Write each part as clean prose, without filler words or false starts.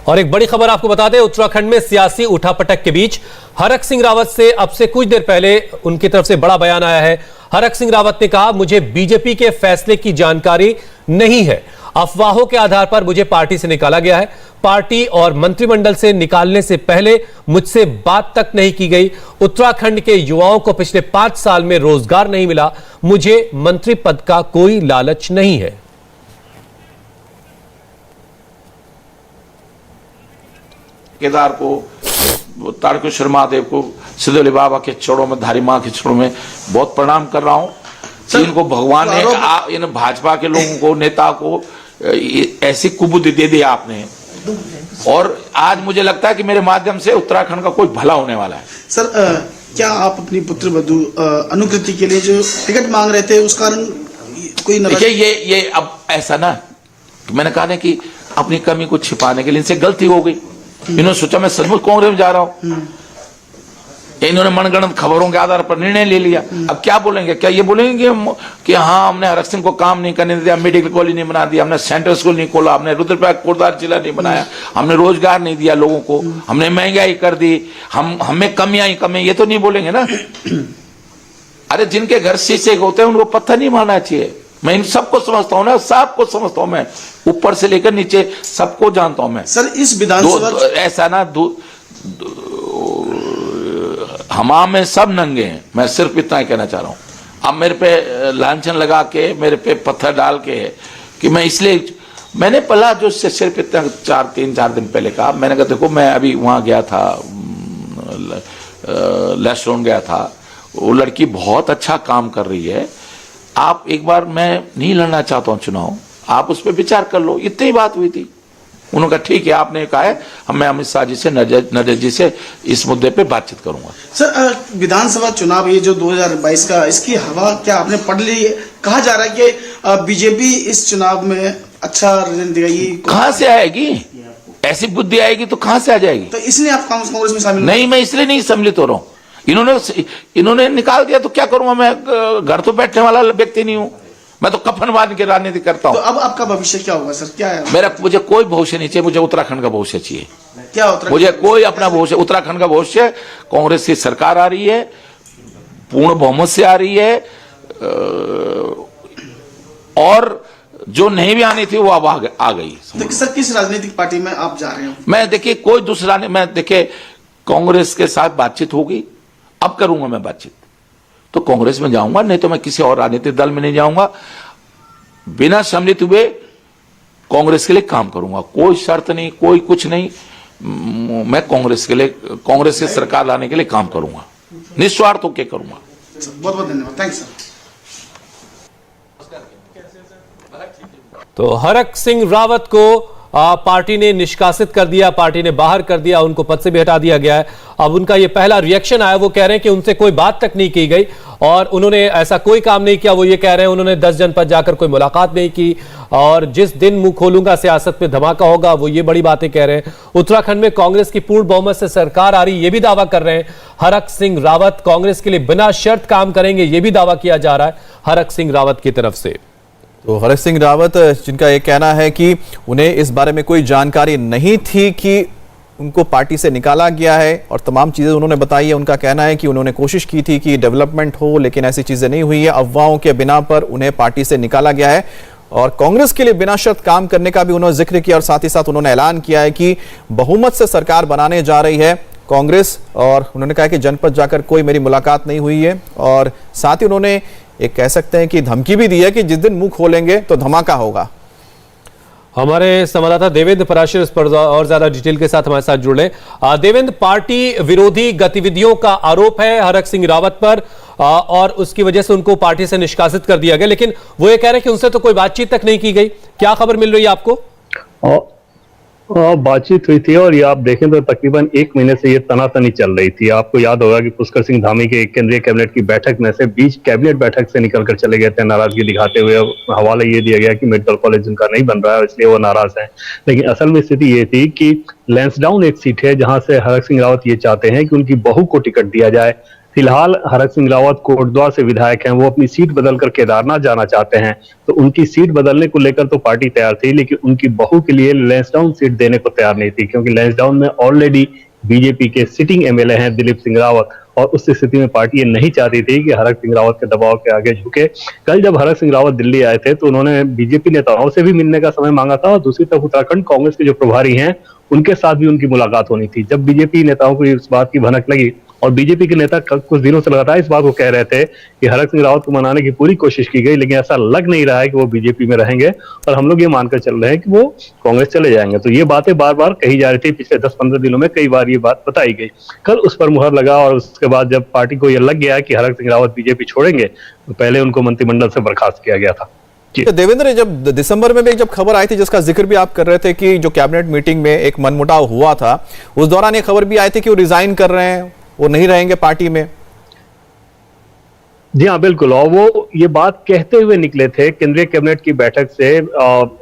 और एक बड़ी खबर आपको बता दें, उत्तराखंड में सियासी उठापटक के बीच हरक सिंह रावत से अब से कुछ देर पहले उनकी तरफ से बड़ा बयान आया है। हरक सिंह रावत ने कहा, मुझे बीजेपी के फैसले की जानकारी नहीं है, अफवाहों के आधार पर मुझे पार्टी से निकाला गया है। पार्टी और मंत्रिमंडल से निकालने से पहले मुझसे बात तक नहीं की गई। उत्तराखंड के युवाओं को पिछले 5 साल में रोजगार नहीं मिला। मुझे मंत्री पद का कोई लालच नहीं है। केदार को, तारकेश्वर महादेव को, सिद्धोले बाबा के चरणों में, धारी माँ के चरणों में बहुत प्रणाम कर रहा हूं। इनको भगवान ने इन भाजपा के लोगों को, नेता को ऐसी कुबुद्धि दे दी आपने, और आज मुझे लगता है कि मेरे माध्यम से उत्तराखंड का कोई भला होने वाला है। सर, क्या आप अपनी पुत्र वधू अनुकृति के लिए जो टिकट मांग रहे थे, उस कारण कोई देखिए, ये अब ऐसा ना, मैंने कहा ना कि अपनी कमी को छिपाने के लिए इनसे गलती हो गई। इन्होंने सोचा मैं सचमुच कांग्रेस में जा रहा हूं, इन्होंने मनगढ़ंत खबरों के आधार पर निर्णय ले लिया। अब क्या बोलेंगे? क्या ये बोलेंगे कि हाँ, हमने हरक सिंह को काम नहीं करने दिया, मेडिकल कॉलेज नहीं बना दिया, हमने सेंटर स्कूल नहीं खोला, हमने रुद्रप्रयाग कोटद्वार जिला नहीं बनाया, हमने रोजगार नहीं दिया लोगों को, हमने महंगाई कर दी, हमें कमियां ही कमी, ये तो नहीं बोलेंगे ना। अरे जिनके घर शीशे होते हैं उनको पत्थर नहीं मारना चाहिए। मैं इन सबको समझता हूँ ना, सबको समझता हूँ, मैं ऊपर से लेकर नीचे सबको जानता हूँ मैं। सर, इस विधानसभा ऐसा ना, हमाम में सब नंगे हैं, मैं सिर्फ इतना ही कहना चाह रहा हूँ। अब मेरे पे लांछन लगा के, मेरे पे पत्थर डाल के, कि मैं इसलिए, मैंने पहला जो सिर्फ इतना 3-4 दिन पहले कहा, मैंने कहा देखो, मैं अभी वहां गया था, लेस्टोन गया था, वो लड़की बहुत अच्छा काम कर रही है, आप एक बार, मैं नहीं लड़ना चाहता हूं चुनाव, आप उस पर विचार कर लो। इतनी बात हुई थी। उन्होंने कहा ठीक है, आपने कहा है, मैं अमित शाह जी से, नड्डा जी से इस मुद्दे पे बातचीत करूंगा। सर, विधानसभा चुनाव ये जो 2022 का, इसकी हवा क्या आपने पढ़ ली है? कहा जा रहा है कि बीजेपी इस चुनाव में अच्छा रिजल्ट देगी। कहां से आएगी? ऐसी बुद्धि आएगी तो कहां से आ जाएगी? तो इसलिए आप कांग्रेस में शामिल नहीं, मैं इसलिए नहीं सम्मिलित हो रहा हूँ। इन्होंने निकाल दिया तो क्या करूंगा मैं? घर तो बैठने वाला व्यक्ति नहीं हूं, मैं तो कफन बांध के राजनीति करता हूं। तो अब आपका भविष्य क्या होगा सर? क्या है? मुझे कोई भविष्य नहीं चाहिए, मुझे उत्तराखंड का भविष्य चाहिए। क्या उत्तराखंड? मुझे कोई अपना भविष्य, उत्तराखंड का भविष्य, कांग्रेस की सरकार आ रही है, पूर्ण बहुमत से आ रही है, और जो नहीं भी आनी थी वो अब आ गई। सर, किस राजनीतिक पार्टी में आप जा रहे हो? मैं देखिए, कोई दूसरा नहीं, मैं देखिए, कांग्रेस के साथ बातचीत होगी, अब करूंगा मैं बातचीत, तो कांग्रेस में जाऊंगा, नहीं तो मैं किसी और राजनीतिक दल में नहीं जाऊंगा। बिना सम्मिलित हुए कांग्रेस के लिए काम करूंगा, कोई शर्त नहीं, कोई कुछ नहीं। मैं कांग्रेस के लिए, कांग्रेस की सरकार लाने के लिए काम करूंगा, निस्वार्थ होकर करूंगा। बहुत बहुत धन्यवाद, थैंक्स सर। तो हरक सिंह रावत को पार्टी ने निष्कासित कर दिया, पार्टी ने बाहर कर दिया, उनको पद से भी हटा दिया गया है। अब उनका ये पहला रिएक्शन आया, वो कह रहे हैं कि उनसे कोई बात तक नहीं की गई और उन्होंने ऐसा कोई काम नहीं किया। वो ये कह रहे हैं उन्होंने 10 जनपद जाकर कोई मुलाकात नहीं की, और जिस दिन मुंह खोलूंगा सियासत में धमाका होगा, वो ये बड़ी बातें कह रहे हैं। उत्तराखंड में कांग्रेस की पूर्ण बहुमत से सरकार आ रही, ये भी दावा कर रहे हैं हरक सिंह रावत। कांग्रेस के लिए बिना शर्त काम करेंगे, ये भी दावा किया जा रहा है हरक सिंह रावत की तरफ से। तो हरक सिंह रावत, जिनका ये कहना है कि उन्हें इस बारे में कोई जानकारी नहीं थी कि उनको पार्टी से निकाला गया है, और तमाम चीज़ें उन्होंने बताई है। उनका कहना है कि उन्होंने कोशिश की थी कि डेवलपमेंट हो, लेकिन ऐसी चीज़ें नहीं हुई है। अफवाहों के बिना पर उन्हें पार्टी से निकाला गया है, और कांग्रेस के लिए बिना शर्त काम करने का भी उन्होंने जिक्र किया, और साथ ही साथ उन्होंने ऐलान किया है कि बहुमत से सरकार बनाने जा रही है कांग्रेस। और उन्होंने कहा कि जनपद जाकर कोई मेरी मुलाकात नहीं हुई है, और साथ ही उन्होंने एक कह सकते हैं कि धमकी भी दी है कि जिस दिन मुंह खोलेंगे तो धमाका होगा। हमारे संवाददाता देवेंद्र पराशर इस पर और ज्यादा डिटेल के साथ हमारे साथ जुड़ रहे हैं। देवेंद्र, पार्टी विरोधी गतिविधियों का आरोप है हरक सिंह रावत पर, और उसकी वजह से उनको पार्टी से निष्कासित कर दिया गया, लेकिन वो ये कह रहे हैं कि उनसे तो कोई बातचीत तक नहीं की गई। क्या खबर मिल रही है आपको? बातचीत हुई थी, और ये आप देखें तो तकरीबन 1 महीने से ये तनातनी चल रही थी। आपको याद होगा कि पुष्कर सिंह धामी के केंद्रीय कैबिनेट की बैठक में से बीच कैबिनेट बैठक से निकलकर चले गए थे, नाराजगी दिखाते हुए। हवाला ये दिया गया कि मेडिकल कॉलेज उनका नहीं बन रहा है, इसलिए वो नाराज हैं। लेकिन असल में स्थिति ये थी कि लैंसडाउन एक सीट है जहां से हरक सिंह रावत ये चाहते हैं कि उनकी बहू को टिकट दिया जाए। फिलहाल हरक सिंह रावत कोटद्वार से विधायक हैं, वो अपनी सीट बदलकर केदारनाथ जाना चाहते हैं, तो उनकी सीट बदलने को लेकर तो पार्टी तैयार थी, लेकिन उनकी बहू के लिए लैंसडाउन सीट देने को तैयार नहीं थी, क्योंकि लैंसडाउन में ऑलरेडी बीजेपी के सिटिंग एमएलए हैं दिलीप सिंह रावत, और उस स्थिति में पार्टी ये नहीं चाहती थी कि हरक सिंह रावत के दबाव के आगे झुके। कल जब हरक सिंह रावत दिल्ली आए थे तो उन्होंने बीजेपी नेताओं से भी मिलने का समय मांगा था, और दूसरी तरफ उत्तराखंड कांग्रेस के जो प्रभारी हैं उनके साथ भी उनकी मुलाकात होनी थी। जब बीजेपी नेताओं को इस बात की भनक लगी, और बीजेपी के नेता कुछ दिनों से लगातार इस बात को कह रहे थे कि हरक सिंह रावत को मनाने की पूरी कोशिश की गई, लेकिन ऐसा लग नहीं रहा है कि वो बीजेपी में रहेंगे, और हम लोग ये मानकर चल रहे हैं कि वो कांग्रेस चले जाएंगे। तो ये बातें बार बार कही जा रही थी, पिछले 10-15 दिनों में कई बार ये बात बताई गई। कल उस पर मुहर लगा, और उसके बाद जब पार्टी को ये लग गया कि हरक सिंह रावत बीजेपी छोड़ेंगे, तो पहले उनको मंत्रिमंडल से बर्खास्त किया गया था। देवेंद्र, जब दिसंबर में भी जब खबर आई थी, जिसका जिक्र भी आप कर रहे थे कि जो कैबिनेट मीटिंग में एक मनमुटाव हुआ था, उस दौरान ये खबर भी आई थी कि वो रिजाइन कर रहे हैं, वो नहीं रहेंगे पार्टी में। जी हाँ, बिल्कुल, और वो ये बात कहते हुए निकले थे केंद्रीय कैबिनेट की बैठक से।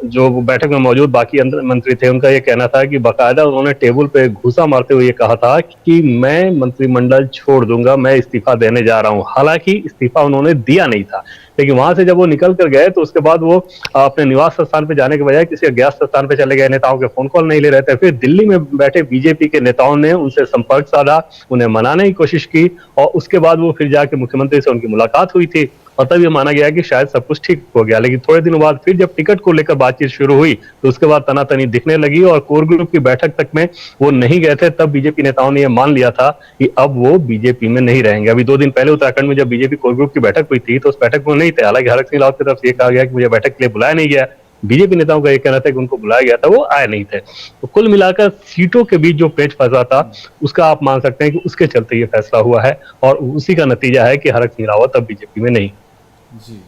जो बैठक में मौजूद बाकी मंत्री थे, उनका ये कहना था कि बाकायदा उन्होंने टेबल पे घूसा मारते हुए ये कहा था कि मैं मंत्रिमंडल छोड़ दूंगा, मैं इस्तीफा देने जा रहा हूं। हालांकि इस्तीफा उन्होंने दिया नहीं था, लेकिन वहां से जब वो निकल कर गए तो उसके बाद वो अपने निवास स्थान पे जाने के बजाय किसी अज्ञात स्थान पे चले गए। नेताओं के फोन कॉल नहीं ले रहे थे। फिर दिल्ली में बैठे बीजेपी के नेताओं ने उनसे संपर्क साधा, उन्हें मनाने की कोशिश की, और उसके बाद वो फिर जाके मुख्यमंत्री से उनकी मुलाकात हुई थी, और तब ये माना गया कि शायद सब कुछ ठीक हो गया। लेकिन थोड़े दिनों बाद फिर जब टिकट को लेकर बातचीत शुरू हुई तो उसके बाद तनातनी दिखने लगी, और कोर ग्रुप की बैठक तक में वो नहीं गए थे। तब बीजेपी नेताओं ने यह मान लिया था कि अब वो बीजेपी में नहीं रहेंगे। अभी 2 दिन पहले उत्तराखंड में जब बीजेपी कोर ग्रुप की बैठक हुई थी तो उस बैठक में नहीं थे। हालांकि हरक सिंह रावत की तरफ से यह कहा गया कि मुझे बैठक के लिए बुलाया नहीं गया। बीजेपी नेताओं का यह कहना था कि उनको बुलाया गया था, वो आए नहीं थे। तो कुल मिलाकर सीटों के बीच जो पेच फंसा था, उसका आप मान सकते हैं कि उसके चलते ये फैसला हुआ है, और उसी का नतीजा है कि हरक सिंह रावत अब बीजेपी में नहीं।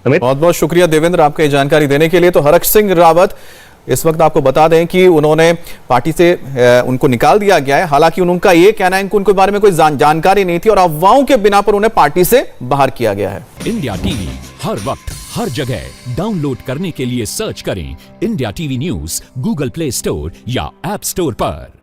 बहुत बहुत शुक्रिया देवेंद्र आपको ये जानकारी देने के लिए। तो हरक सिंह रावत इस वक्त आपको बता दें कि उन्होंने पार्टी से उनको निकाल दिया गया है। हालांकि उनका ये कहना है कि उनके बारे में कोई जानकारी नहीं थी, और अफवाहों के बिना पर उन्हें पार्टी से बाहर किया गया है। इंडिया टीवी हर वक्त हर जगह डाउनलोड करने के लिए सर्च करें India TV news Google play store या ऐप स्टोर पर।